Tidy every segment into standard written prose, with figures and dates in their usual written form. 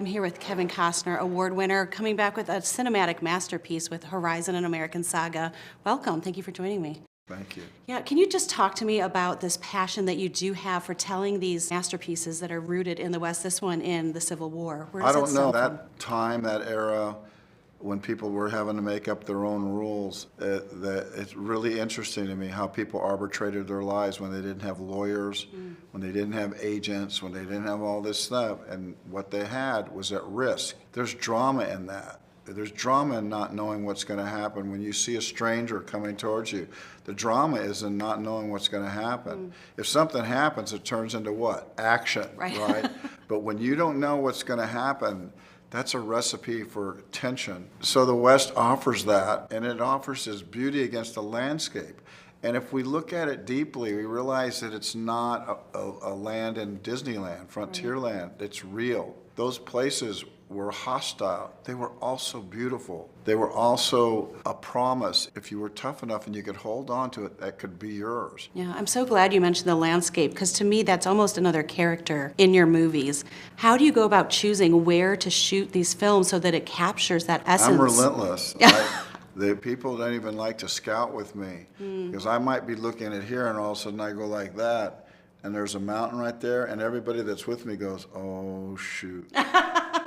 here with Kevin Costner, award winner, coming back with a cinematic masterpiece with Horizon and American Saga. Welcome. Thank you for joining me. Thank you. Yeah, can you just talk to me about this passion that you do have for telling these masterpieces that are rooted in the West, this one in the Civil War? Where does I don't know, stem from? that time, that era, when people were having to make up their own rules, it's really interesting to me how people arbitrated their lives when they didn't have lawyers, when they didn't have agents, when they didn't have all this stuff, and what they had was at risk. There's drama in that. There's drama in not knowing what's going to happen. When you see a stranger coming towards you, the drama is in not knowing what's going to happen. If something happens, it turns into what? Action, right? But when you don't know what's going to happen, that's a recipe for tension. So the West offers that, and it offers its beauty against the landscape. And if we look at it deeply, we realize that it's not a land in Disneyland, Frontierland. It's real. Those places were hostile. They were also beautiful. They were also a promise. If you were tough enough and you could hold on to it, that could be yours. Yeah, I'm so glad you mentioned the landscape, because to me that's almost another character in your movies. How do you go about choosing where to shoot these films so that it captures that essence? I'm relentless. The people don't even like to scout with me, because I might be looking at here and all of a sudden I go like that, and there's a mountain right there, and everybody that's with me goes, oh shoot.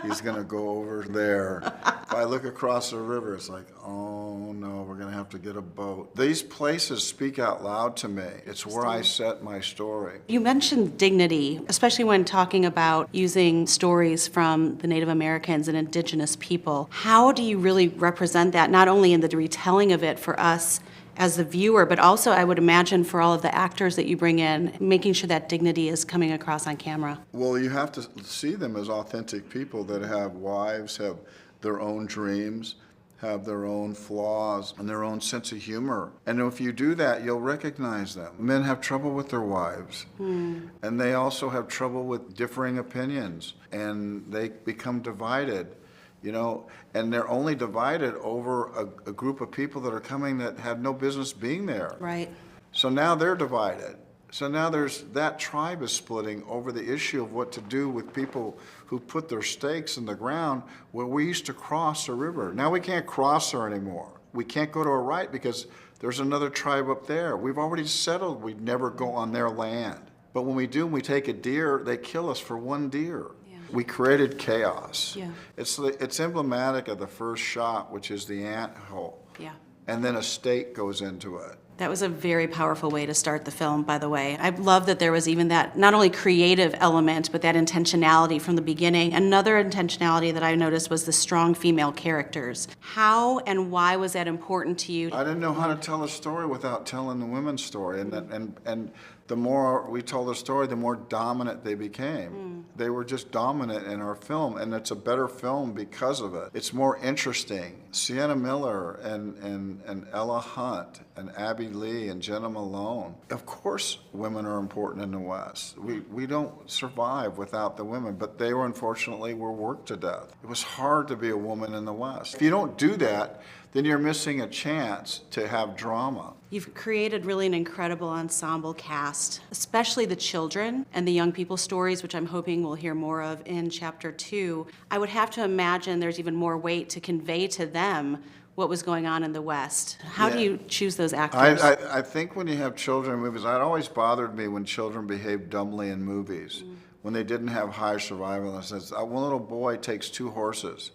He's going to go over there. If I look across the river, it's like, oh no, we're going to have to get a boat. These places speak out loud to me. It's where I set my story. You mentioned dignity, especially when talking about using stories from the Native Americans and indigenous people. How do you really represent that, not only in the retelling of it for us as the viewer, but also I would imagine for all of the actors that you bring in, making sure that dignity is coming across on camera? Well, you have to see them as authentic people that have wives, have their own dreams, have their own flaws, and their own sense of humor. And if you do that, you'll recognize them. Men have trouble with their wives, and they also have trouble with differing opinions, and they become divided. You know, and they're only divided over a group of people that are coming that had no business being there. Right. So now they're divided. So now that tribe is splitting over the issue of what to do with people who put their stakes in the ground where we used to cross a river. Now we can't cross her anymore. We can't go to a right because there's another tribe up there. We've already settled we'd never go on their land. But when we do, and we take a deer, they kill us for one deer. We created chaos. Yeah. It's emblematic of the first shot, which is the ant hole. Yeah. And then a stake goes into it. That was a very powerful way to start the film, by the way. I love that there was even that, not only creative element, but that intentionality from the beginning. Another intentionality that I noticed was the strong female characters. How and why was that important to you? I didn't know how to tell a story without telling the women's story. And the more we told the story, the more dominant they became. They were just dominant in our film, and it's a better film because of it. It's more interesting. Sienna Miller and Ella Hunt and Abby Lee and Jenna Malone. Of course women are important in the West. We don't survive without the women, but they were unfortunately worked to death. It was hard to be a woman in the West. If you don't do that, then you're missing a chance to have drama. You've created really an incredible ensemble cast, especially the children and the young people's stories, which I'm hoping we'll hear more of in Chapter 2. I would have to imagine there's even more weight to convey to them what was going on in the West. How do you choose those actors? I think when you have children in movies, it always bothered me when children behaved dumbly in movies, when they didn't have high survival. It says, one little boy takes 2 horses,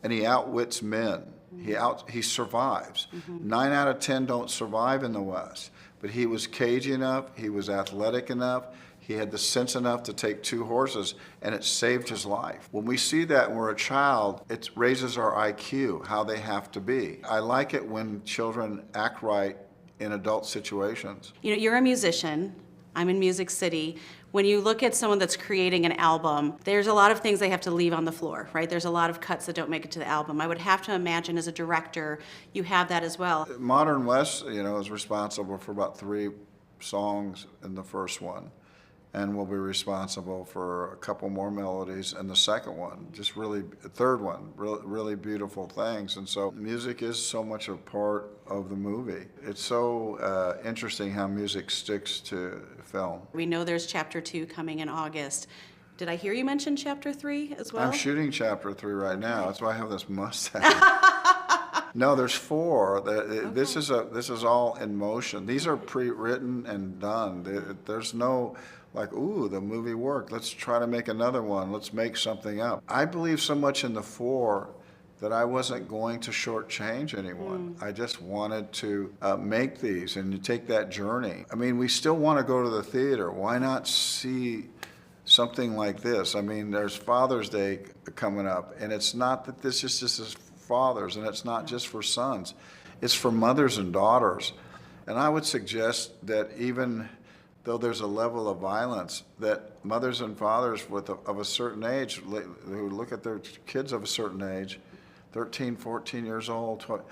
and he outwits men. He survives. 9 out of 10 don't survive in the West, but he was cagey enough, he was athletic enough, he had the sense enough to take 2 horses, and it saved his life. When we see that when we're a child, it raises our IQ, how they have to be. I like it when children act right in adult situations. You know, you're a musician. I'm in Music City. When you look at someone that's creating an album, there's a lot of things they have to leave on the floor, right? There's a lot of cuts that don't make it to the album. I would have to imagine as a director, you have that as well. Modern West, is responsible for about 3 songs in the first one, and will be responsible for a couple more melodies in the second one, third one, really beautiful things. And so music is so much a part of the movie. It's so interesting how music sticks to film. We know there's Chapter 2 coming in August. Did I hear you mention chapter 3 as well? I'm shooting chapter 3 right now. That's why I have this mustache. No, there's 4. This is all in motion. These are pre-written and done. There's no like, ooh, the movie worked. Let's try to make another one. Let's make something up. I believe so much in the 4 that I wasn't going to shortchange anyone. I just wanted to make these and you take that journey. I mean, we still want to go to the theater. Why not see something like this? I mean, there's Father's Day coming up, and it's not that this is just fathers, and it's not just for sons. It's for mothers and daughters. And I would suggest that even though there's a level of violence, that mothers and fathers of a certain age, who look at their kids of a certain age, 13, 14 years old, 12,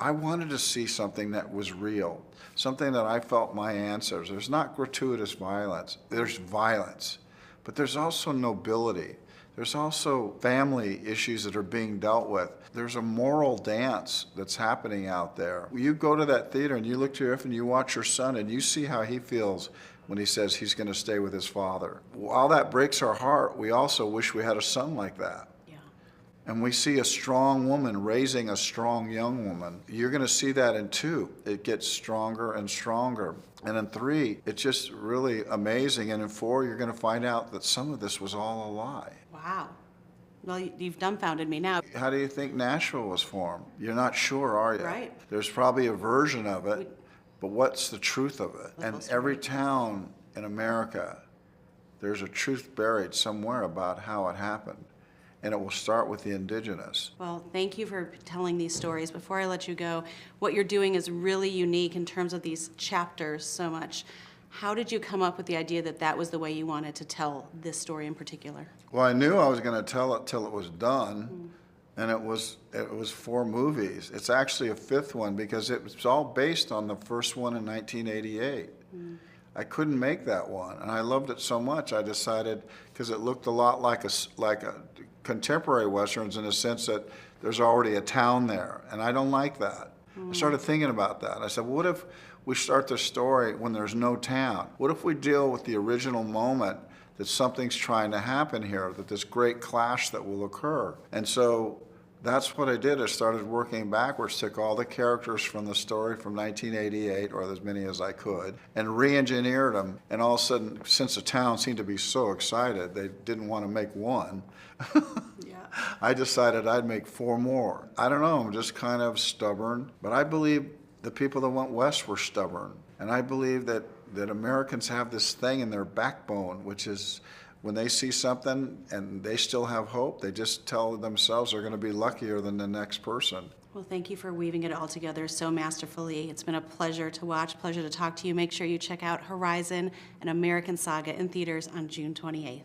I wanted to see something that was real, something that I felt my answers. There's not gratuitous violence. There's violence, but there's also nobility. There's also family issues that are being dealt with. There's a moral dance that's happening out there. You go to that theater and you look to your and you watch your son and you see how he feels when he says he's going to stay with his father. While that breaks our heart, we also wish we had a son like that. And we see a strong woman raising a strong young woman. You're going to see that in 2. It gets stronger and stronger. And in 3, it's just really amazing. And in 4, you're going to find out that some of this was all a lie. Wow. Well, you've dumbfounded me now. How do you think Nashville was formed? You're not sure, are you? Right. There's probably a version of it, but what's the truth of it? And every town in America, there's a truth buried somewhere about how it happened. And it will start with the indigenous. Well, thank you for telling these stories. Before I let you go, what you're doing is really unique in terms of these chapters so much. How did you come up with the idea that that was the way you wanted to tell this story in particular? Well, I knew I was going to tell it till it was done, and it was 4 movies. It's actually a 5th one because it was all based on the first one in 1988. I couldn't make that one, and I loved it so much I decided, because it looked a lot like a contemporary westerns in the sense that there's already a town there, and I don't like that. I started thinking about that. I said, well, what if we start the story when there's no town? What if we deal with the original moment that something's trying to happen here, that this great clash that will occur? And so that's what I did. I started working backwards, took all the characters from the story from 1988, or as many as I could, and re-engineered them. And all of a sudden, since the town seemed to be so excited, they didn't want to make one. I decided I'd make 4 more. I don't know, I'm just kind of stubborn, but I believe the people that went west were stubborn. And I believe that Americans have this thing in their backbone, which is when they see something and they still have hope, they just tell themselves they're going to be luckier than the next person. Well, thank you for weaving it all together so masterfully. It's been a pleasure to watch, pleasure to talk to you. Make sure you check out Horizon, an American Saga in theaters on June 28th.